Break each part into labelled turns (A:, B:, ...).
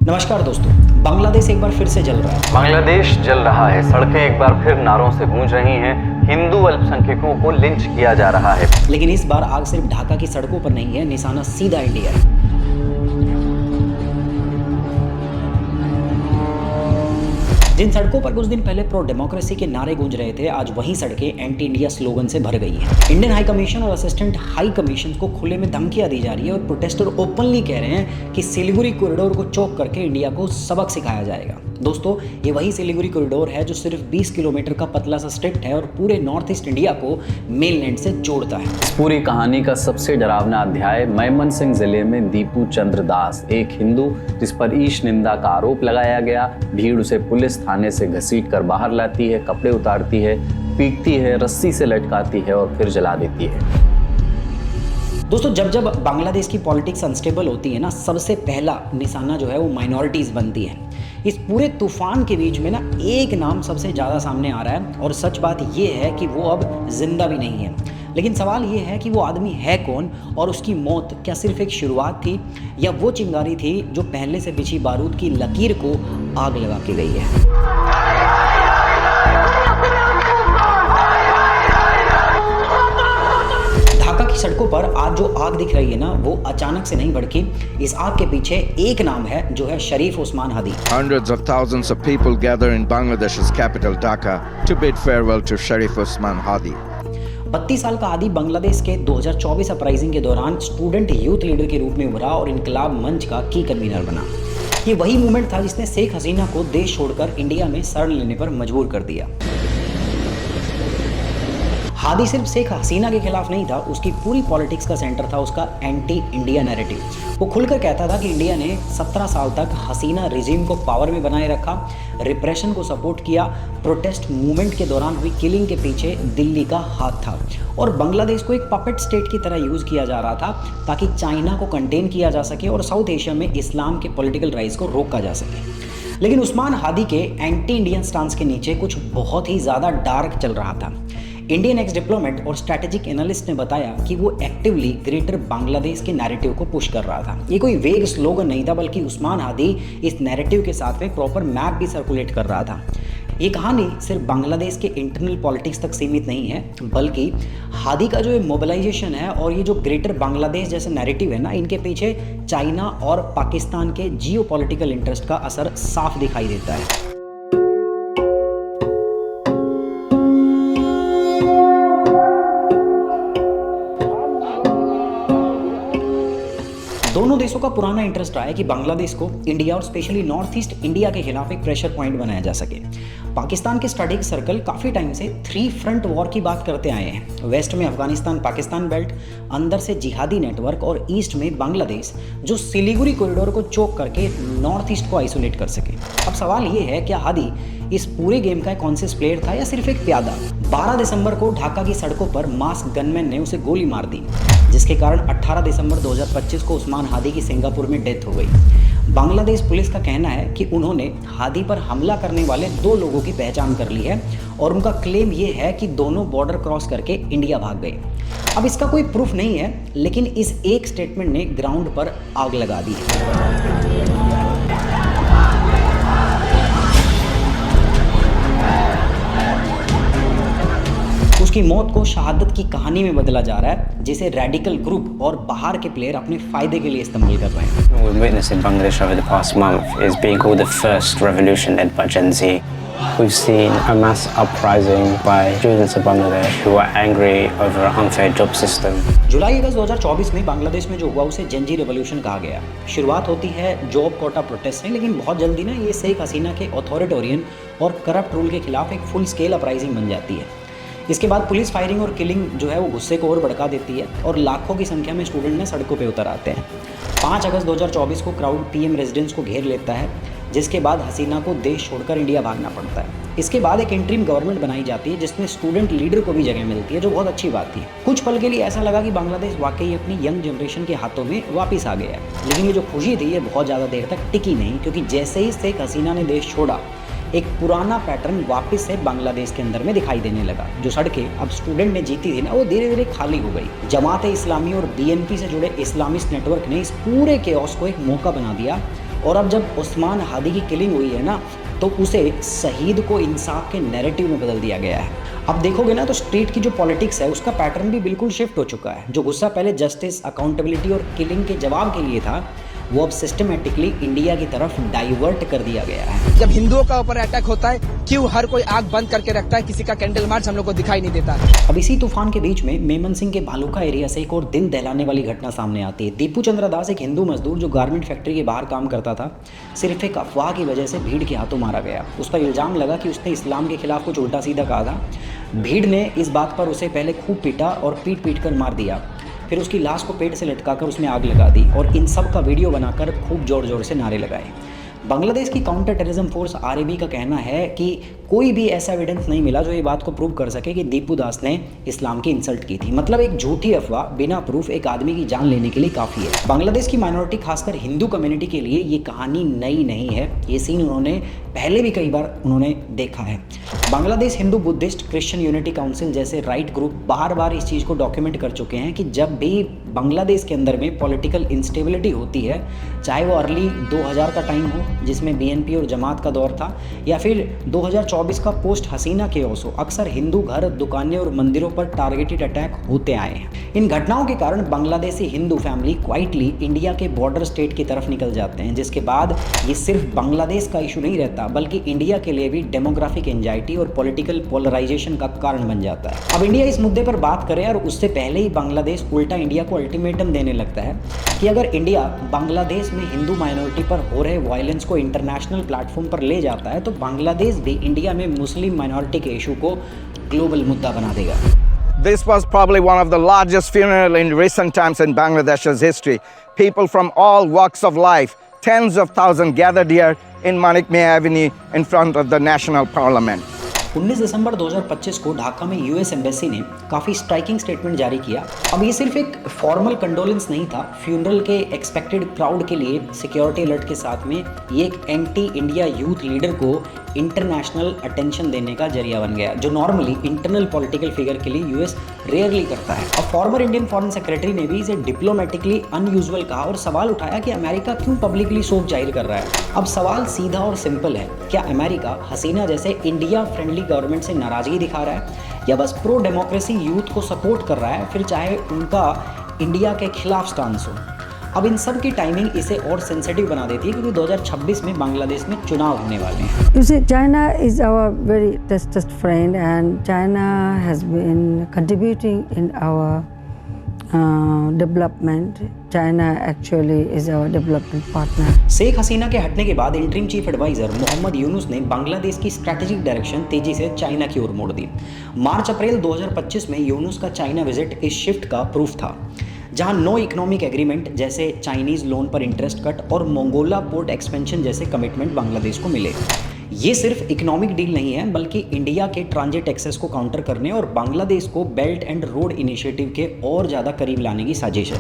A: नमस्कार दोस्तों, बांग्लादेश एक बार फिर से जल रहा है।
B: बांग्लादेश जल रहा है। सड़कें एक बार फिर नारों से गूंज रही हैं। हिंदू अल्पसंख्यकों को लिंच किया जा रहा है।
A: लेकिन इस बार आग सिर्फ ढाका की सड़कों पर नहीं है, निशाना सीधा इंडिया है। जिन सड़कों पर कुछ दिन पहले प्रो डेमोक्रेसी के नारे गूंज रहे थे, आज वही सड़कें एंटी इंडिया स्लोगन से भर गई हैं। इंडियन हाई कमीशन और असिस्टेंट हाई कमीशन को खुले में धमकियां दी जा रही है और प्रोटेस्टर ओपनली कह रहे हैं कि सिलीगुड़ी कॉरिडोर को चौक करके इंडिया को सबक सिखाया जाएगा। दोस्तों, ये वही सिलीगुड़ी कॉरिडोर है जो सिर्फ 20 किलोमीटर का पतला सा स्ट्रिप है और पूरे नॉर्थ ईस्ट इंडिया को मेनलैंड से जोड़ता है।
B: इस पूरी कहानी का सबसे डरावना अध्याय मेमनसिंह जिले में दीपू चंद्र दास, एक हिंदू जिस पर ईश निंदा का आरोप लगाया गया। भीड़ उसे पुलिस थाने से घसीट कर बाहर लाती है, कपड़े उतारती है, पीटती है, रस्सी से लटकाती है और फिर जला देती है।
A: दोस्तों, जब बांग्लादेश की पॉलिटिक्स अनस्टेबल होती है ना, सबसे पहला निशाना जो है वो माइनॉरिटीज़ बनती है। इस पूरे तूफान के बीच में ना एक नाम सबसे ज़्यादा सामने आ रहा है और सच बात ये है कि वो अब जिंदा भी नहीं है। लेकिन सवाल ये है कि वो आदमी है कौन और उसकी मौत क्या सिर्फ एक शुरुआत थी या वो चिंगारी थी जो पहले से बिछी बारूद की लकीर को आग लगा के गई है। सड़कों पर आज जो आग दिख रही है ना, वो अचानक से नहीं बढ़ी। इस आग के पीछे एक नाम है जो है शरीफ Usman Hadi.
C: Hundreds of thousands of people gather in Bangladesh's capital Dhaka to bid farewell to Sharif Usman Hadi.
A: 32 साल का हादी बांग्लादेश के 2024 अपराइजिंग के दौरान स्टूडेंट यूथ लीडर के रूप में उभरा और इनकलाब मंच का की कन्वीनर बना। ये वही मूवमेंट था जिसने शेख हसीना को देश छोड़कर इंडिया में शरण लेने पर मजबूर कर दिया। हादी सिर्फ शेख हसीना के खिलाफ नहीं था, उसकी पूरी पॉलिटिक्स का सेंटर था उसका एंटी इंडिया नैरेटिव। वो खुलकर कहता था कि इंडिया ने 17 साल तक हसीना रिजीम को पावर में बनाए रखा, रिप्रेशन को सपोर्ट किया, प्रोटेस्ट मूवमेंट के दौरान हुई किलिंग के पीछे दिल्ली का हाथ था और बांग्लादेश को एक पपेट स्टेट की तरह यूज़ किया जा रहा था ताकि चाइना को कंटेन किया जा सके और साउथ एशिया में इस्लाम के पॉलिटिकल राइज को रोका जा सके। लेकिन उस्मान हादी के एंटी इंडियन स्टांस के नीचे कुछ बहुत ही ज़्यादा डार्क चल रहा था। इंडियन एक्स डिप्लोमेट और स्ट्रैटेजिक एनालिस्ट ने बताया कि वो एक्टिवली ग्रेटर बांग्लादेश के नैरेटिव को पुश कर रहा था। ये कोई वेग स्लोगन नहीं था, बल्कि उस्मान हादी इस नैरेटिव के साथ में प्रॉपर मैप भी सर्कुलेट कर रहा था। ये कहानी सिर्फ बांग्लादेश के इंटरनल पॉलिटिक्स तक सीमित नहीं है, बल्कि हादी का जो ये मोबिलाइजेशन है और ये जो ग्रेटर बांग्लादेश जैसे नैरेटिव है ना, इनके पीछे चाइना और पाकिस्तान के जियो पॉलिटिकल इंटरेस्ट का असर साफ दिखाई देता है। दोनों देशों का पुराना इंटरेस्ट रहा है कि बांग्लादेश को इंडिया और स्पेशली नॉर्थ ईस्ट इंडिया के खिलाफ एक प्रेशर पॉइंट बनाया जा सके। पाकिस्तान के स्ट्रैटेजिक सर्कल काफ़ी टाइम से 3 फ्रंट वॉर की बात करते आए हैं। वेस्ट में अफगानिस्तान पाकिस्तान बेल्ट, अंदर से जिहादी नेटवर्क और ईस्ट में बांग्लादेश, जो सिलीगुड़ी कॉरिडोर को चोक करके नॉर्थ ईस्ट को आइसोलेट कर सके। अब सवाल ये है, क्या हादी इस पूरे गेम का एक कॉन्शियस प्लेयर था या सिर्फ एक प्यादा? 12 दिसंबर को ढाका की सड़कों पर मास्क गनमैन ने उसे गोली मार दी, जिसके कारण 18 दिसंबर 2025 को उस्मान हादी की सिंगापुर में डेथ हो गई। बांग्लादेश पुलिस का कहना है कि उन्होंने हादी पर हमला करने वाले 2 लोगों की पहचान कर ली है और उनका क्लेम ये है कि दोनों बॉर्डर क्रॉस करके इंडिया भाग गए। अब इसका कोई प्रूफ नहीं है, लेकिन इस एक स्टेटमेंट ने ग्राउंड पर आग लगा दी है। उसकी मौत को शहादत की कहानी में बदला जा रहा है, जिसे रेडिकल ग्रुप और बाहर के प्लेयर अपने फायदे के लिए इस्तेमाल कर रहे हैं।
D: What we've witnessed in Bangladesh over the past month is being called the first revolution led by Gen Z. We've seen a mass uprising by students of Bangladesh who are angry over an unfair job system.
A: जुलाई-अगस्त 2024 में बांग्लादेश में जो हुआ उसे जेन जी revolution कहा गया। शुरुआत होती है जॉब कोटा प्रोटेस्ट से, लेकिन बहुत जल्दी ना ये शेख हसीना के ऑथोरिटेरियन और करप्ट रूल के खिलाफ एक फुल स्केल अपराइजिंग बन जाती है। इसके बाद पुलिस फायरिंग और किलिंग जो है वो गुस्से को और भड़का देती है और लाखों की संख्या में स्टूडेंट ने सड़कों पे उतर आते हैं। 5 अगस्त 2024 को क्राउड पीएम रेजिडेंस को घेर लेता है, जिसके बाद हसीना को देश छोड़कर इंडिया भागना पड़ता है। इसके बाद एक इंटरिम गवर्नमेंट बनाई जाती है जिसमें स्टूडेंट लीडर को भी जगह मिलती है, जो बहुत अच्छी बात थी। कुछ पल के लिए ऐसा लगा कि बांग्लादेश वाकई अपनी यंग जनरेशन के हाथों में वापस आ गया है। लेकिन ये जो खुशी थी ये बहुत ज़्यादा देर तक टिकी नहीं, क्योंकि जैसे ही शेख हसीना ने देश छोड़ा, एक पुराना पैटर्न वापस से बांग्लादेश के अंदर में दिखाई देने लगा। जो सड़कें अब स्टूडेंट ने जीती थी ना, वो धीरे धीरे खाली हो गई। जमात-ए-इस्लामी और बीएनपी से जुड़े इस्लामिस्ट नेटवर्क ने इस पूरे केओस को एक मौका बना दिया और अब जब उस्मान हादी की किलिंग हुई है ना, तो उसे शहीद को इंसाफ के नैरेटिव में बदल दिया गया है। अब देखोगे ना तो स्ट्रीट की जो पॉलिटिक्स है उसका पैटर्न भी बिल्कुल शिफ्ट हो चुका है। जो गुस्सा पहले जस्टिस, अकाउंटेबिलिटी और किलिंग के जवाब के लिए था, वो अब सिस्टमेटिकली इंडिया की तरफ डाइवर्ट कर दिया गया है।
E: जब हिंदुओं का ऊपर अटैक होता है, क्यों हर कोई आंख बंद करके रखता है, किसी का कैंडल मार्च हम लोग को दिखाई नहीं देता।
A: अब इसी तूफान के बीच में मेमन सिंह के भालुका एरिया से एक और दिन दहलाने वाली घटना सामने आती है। दीपू चंद्र दास, एक हिंदू मजदूर जो गारमेंट फैक्ट्री के बाहर काम करता था, सिर्फ एक अफवाह की वजह से भीड़ के हाथों मारा गया। उस पर इल्ज़ाम लगा कि उसने इस्लाम के खिलाफ कुछ उल्टा सीधा कहा था। भीड़ ने इस बात पर उसे पहले खूब पीटा और पीट कर मार दिया। फिर उसकी लाश को पेड़ से लटकाकर उसमें आग लगा दी और इन सब का वीडियो बनाकर खूब ज़ोर ज़ोर से नारे लगाए। बांग्लादेश की काउंटर टेररिज्म फोर्स आरएबी का कहना है कि कोई भी ऐसा एविडेंस नहीं मिला जो ये बात को प्रूव कर सके कि दीपू दास ने इस्लाम की इंसल्ट की थी। मतलब एक झूठी अफवाह बिना प्रूफ एक आदमी की जान लेने के लिए काफ़ी है। बांग्लादेश की माइनॉरिटी, खासकर हिंदू कम्युनिटी के लिए ये कहानी नई नहीं है। ये सीन उन्होंने पहले भी कई बार उन्होंने देखा है। Bangladesh Hindu, Buddhist, Christian unity council जैसे राइट ग्रुप बार बार इस चीज़ को डॉक्यूमेंट कर चुके हैं कि जब भी बांग्लादेश के अंदर में पॉलिटिकल इंस्टेबिलिटी होती है, चाहे वो अर्ली 2000 का टाइम हो जिसमें बीएनपी और जमात का दौर था, या फिर 2024 का पोस्ट हसीना केओस हो, अक्सर हिंदू घर, दुकानें और मंदिरों पर टारगेटेड अटैक होते आए हैं। इन घटनाओं के कारण Bangladeshi Hindu family quietly India के बॉर्डर स्टेट की तरफ निकल जाते हैं, जिसके बाद ये सिर्फ बांग्लादेश का इशू नहीं रहता बल्कि इंडिया के लिए भी डेमोग्राफिक एंजाइटी और पॉलिटिकल पोलराइजेशन का कारण बन जाता है। अब इंडिया इस मुद्दे पर बात करे और उससे पहले ही बांग्लादेश उल्टा इंडिया को अल्टीमेटम देने लगता है कि अगर इंडिया बांग्लादेश में हिंदू माइनॉरिटी पर हो रहे वायलेंस को इंटरनेशनल प्लेटफॉर्म पर ले जाता है तो बांग्लादेश भी इंडिया में मुस्लिम माइनॉरिटी के इशू को ग्लोबल मुद्दा बना देगा।
C: This was probably one of the largest funerals in recent times in Bangladesh's history. People from all walks of life, tens of thousands gathered here in Manik Mia Avenue in front of the National Parliament.
A: 19 दिसंबर 2025 को ढाका में US embassy ने काफ़ी striking statement जारी किया। अब ये सिर्फ एक फॉर्मल कंडोलेंस नहीं था, फ्यूनरल के एक्सपेक्टेड क्राउड के लिए सिक्योरिटी अलर्ट के साथ में ये एक एंटी इंडिया यूथ लीडर को इंटरनेशनल अटेंशन देने का जरिया बन गया, जो नॉर्मली इंटरनल पॉलिटिकल फिगर के लिए यूएस रेयरली करता है। अब फॉर्मर इंडियन फॉरेन सेक्रेटरी ने भी इसे डिप्लोमेटिकली अनयूजुअल कहा और सवाल उठाया कि अमेरिका क्यों पब्लिकली शोक जाहिर कर रहा है। अब सवाल सीधा और सिंपल है, क्या अमेरिका हसीना जैसे इंडिया फ्रेंडली गवर्नमेंट से नाराजगी दिखा रहा है या बस प्रो डेमोक्रेसी यूथ को सपोर्ट कर रहा है, फिर चाहे उनका इंडिया के खिलाफ स्टांस हो। अब इन सब की टाइमिंग इसे और सेंसिटिव बना देती है क्योंकि 2026 में बांग्लादेश में चुनाव होने वाले हैं।
F: You see, China is our very bestest friend and China has been contributing in our development. China actually is our development partner.
A: Sheikh Hasina के हटने के बाद interim chief adviser Mohammad Yunus ने बांग्लादेश की स्ट्रैटेजिक डायरेक्शन तेजी से चाइना की ओर मोड़ दी। मार्च अप्रैल 2025 में यूनुस का चाइना विजिट इस शिफ्ट का प्रूफ था, जहां नो इकोनॉमिक एग्रीमेंट जैसे चाइनीज लोन पर इंटरेस्ट कट और मंगोला पोर्ट एक्सपेंशन जैसे कमिटमेंट बांग्लादेश को मिले। ये सिर्फ इकोनॉमिक डील नहीं है बल्कि इंडिया के ट्रांजिट एक्सेस को काउंटर करने और बांग्लादेश को बेल्ट एंड रोड इनिशिएटिव के और ज़्यादा करीब लाने की साजिश है।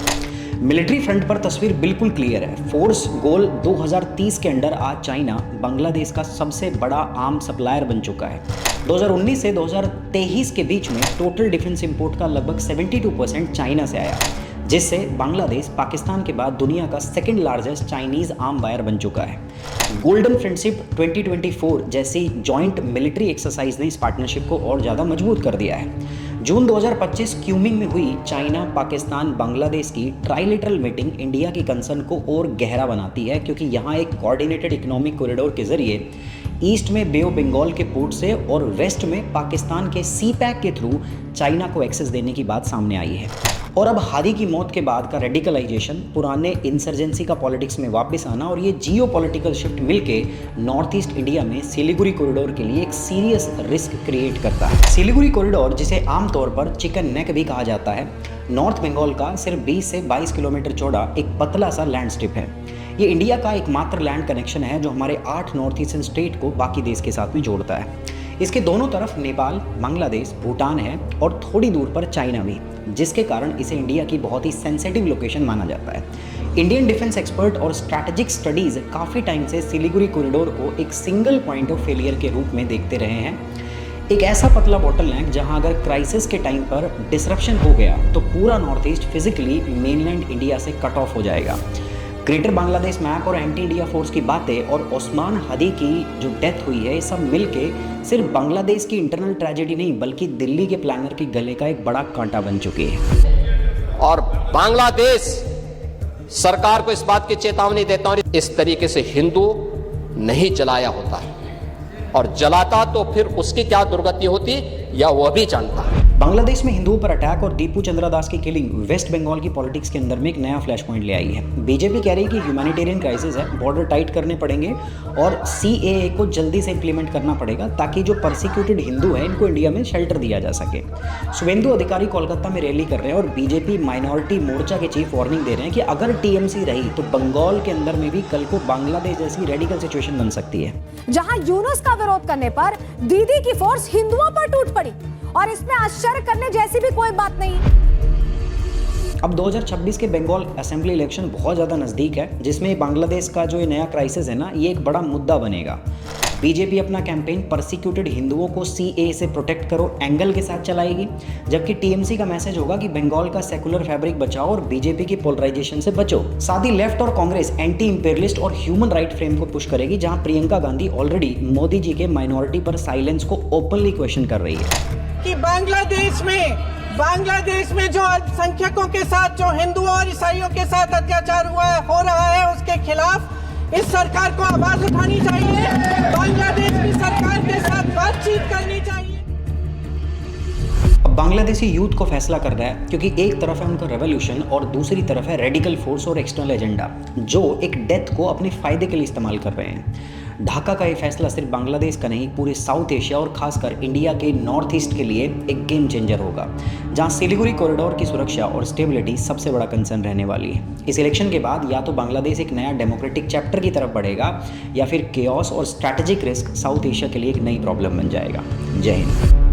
A: मिलिट्री फ्रंट पर तस्वीर बिल्कुल क्लियर है। फोर्स गोल 2030 के अंडर आज चाइना बांग्लादेश का सबसे बड़ा आर्म सप्लायर बन चुका है। 2019 से 2023 के बीच में टोटल डिफेंस इंपोर्ट का लगभग 72% चाइना से आया, जिससे बांग्लादेश पाकिस्तान के बाद दुनिया का second largest Chinese arm buyer बन चुका है। गोल्डन फ्रेंडशिप 2024 जैसी जॉइंट मिलिट्री एक्सरसाइज ने इस पार्टनरशिप को और ज़्यादा मजबूत कर दिया है। जून 2025 क्यूमिंग में हुई चाइना, पाकिस्तान, बांग्लादेश की ट्राइलेटरल मीटिंग इंडिया की कंसर्न को और गहरा बनाती है क्योंकि यहाँ एक कोऑर्डिनेटेड इकोनॉमिक कॉरिडोर के जरिए ईस्ट में बे ऑफ बंगाल के पोर्ट से और वेस्ट में पाकिस्तान के सी पैक के थ्रू चाइना को एक्सेस देने की बात सामने आई है। और अब हादी की मौत के बाद का रेडिकलाइजेशन, पुराने इंसर्जेंसी का पॉलिटिक्स में वापस आना और ये जियो पॉलिटिकल शिफ्ट मिलके नॉर्थ ईस्ट इंडिया में सिलीगुड़ी कॉरिडोर के लिए एक सीरियस रिस्क क्रिएट करता है। सिलीगुड़ी कॉरिडोर, जिसे आमतौर पर चिकन नेक भी कहा जाता है, नॉर्थ बंगाल का सिर्फ 20 से 22 किलोमीटर चौड़ा एक पतला सा लैंड स्ट्रिप है। ये इंडिया का एकमात्र लैंड कनेक्शन है जो हमारे 8 नॉर्थ ईस्टर्न स्टेट को बाकी देश के साथ में जोड़ता है। इसके दोनों तरफ नेपाल, बांग्लादेश, भूटान है और थोड़ी दूर पर चाइना भी, जिसके कारण इसे इंडिया की बहुत ही सेंसिटिव लोकेशन माना जाता है। इंडियन डिफेंस एक्सपर्ट और स्ट्रैटेजिक स्टडीज़ काफ़ी टाइम से सिलीगुड़ी कॉरिडोर को एक सिंगल पॉइंट ऑफ फेलियर के रूप में देखते रहे हैं। एक ऐसा पतला बॉटलनेक जहां अगर क्राइसिस के टाइम पर डिसरप्शन हो गया तो पूरा north east physically mainland India से कट ऑफ हो जाएगा। ग्रेटर बांग्लादेश मैप और एंटी इंडिया फोर्स की बातें और ओस्मान हदी की जो डेथ हुई है, ये सब मिलके सिर्फ बांग्लादेश की इंटरनल ट्रेजेडी नहीं बल्कि दिल्ली के प्लानर के गले का एक बड़ा कांटा बन चुकी है।
G: और बांग्लादेश सरकार को इस बात की चेतावनी देता हूं, इस तरीके से हिंदू नहीं जलाया होता है, और जलाता तो फिर उसकी क्या दुर्गति होती या वह भी जानता है।
A: बांग्लादेश में हिंदुओं पर अटैक और दीपू चंद्रा दास की किलिंग वेस्ट बंगाल की पॉलिटिक्स के अंदर में एक नया फ्लैश पॉइंट ले आई है। बीजेपी कह रही है कि ह्यूमैनिटेरियन क्राइसिस है, बॉर्डर टाइट करने पड़ेंगे और सीएए को जल्दी से इंप्लीमेंट करना पड़ेगा ताकि जो परसिक्यूटेड हिंदू हैं इनको इंडिया में शेल्टर दिया जा सके। शुभेंदु अधिकारी कोलकाता में रैली कर रहे हैं और बीजेपी माइनॉरिटी मोर्चा के चीफ वार्निंग दे रहे हैं कि अगर टीएमसी रही तो बंगाल के अंदर में भी कल को बांग्लादेश जैसी रेडिकल सिचुएशन बन सकती है।
H: जहां यूनुस का विरोध करने पर दीदी की फोर्स हिंदुओं पर टूट पड़ी और इसमें आश्चर्य करने जैसी भी कोई बात नहीं।
A: अब 2026 के बंगाल असेंबली इलेक्शन बहुत ज़्यादा नज़दीक है, जिसमें बांग्लादेश का जो ये नया क्राइसिस है ना, ये एक बड़ा मुद्दा बनेगा। बीजेपी अपना कैंपेन परसिक्यूटेड हिंदुओं को सीएए से प्रोटेक्ट करो एंगल के साथ चलाएगी, जबकि टीएमसी का मैसेज होगा कि बंगाल का सेकुलर फैब्रिक बचाओ और बीजेपी की पोलराइजेशन से बचो। साथ ही लेफ्ट और कांग्रेस एंटी इंपीरियलिस्ट और ह्यूमन राइट फ्रेम को पुश करेगी, जहां प्रियंका गांधी ऑलरेडी मोदी जी के माइनॉरिटी पर साइलेंस को ओपनली क्वेश्चन कर रही है
I: कि बांग्लादेश में जो अल्पसंख्यकों के साथ, जो हिंदुओं और ईसाइयों के साथ अत्याचार हो रहा है, उसके खिलाफ इस सरकार को आवाज उठानी चाहिए, बांग्लादेश की सरकार के साथ बातचीत करनी चाहिए।
A: अब बांग्लादेशी यूथ को फैसला कर रहा है, क्योंकि एक तरफ है उनका रेवोल्यूशन और दूसरी तरफ है रेडिकल फोर्स और एक्सटर्नल एजेंडा, जो एक डेथ को अपने फायदे के लिए इस्तेमाल कर रहे हैं। ढाका का ये फैसला सिर्फ बांग्लादेश का नहीं, पूरे साउथ एशिया और खासकर इंडिया के नॉर्थ ईस्ट के लिए एक गेम चेंजर होगा, जहां सिलीगुड़ी कॉरिडोर की सुरक्षा और स्टेबिलिटी सबसे बड़ा कंसर्न रहने वाली है। इस इलेक्शन के बाद या तो बांग्लादेश एक नया डेमोक्रेटिक चैप्टर की तरफ बढ़ेगा या फिर केओस और स्ट्रैटेजिक रिस्क साउथ एशिया के लिए एक नई प्रॉब्लम बन जाएगा। जय हिंद।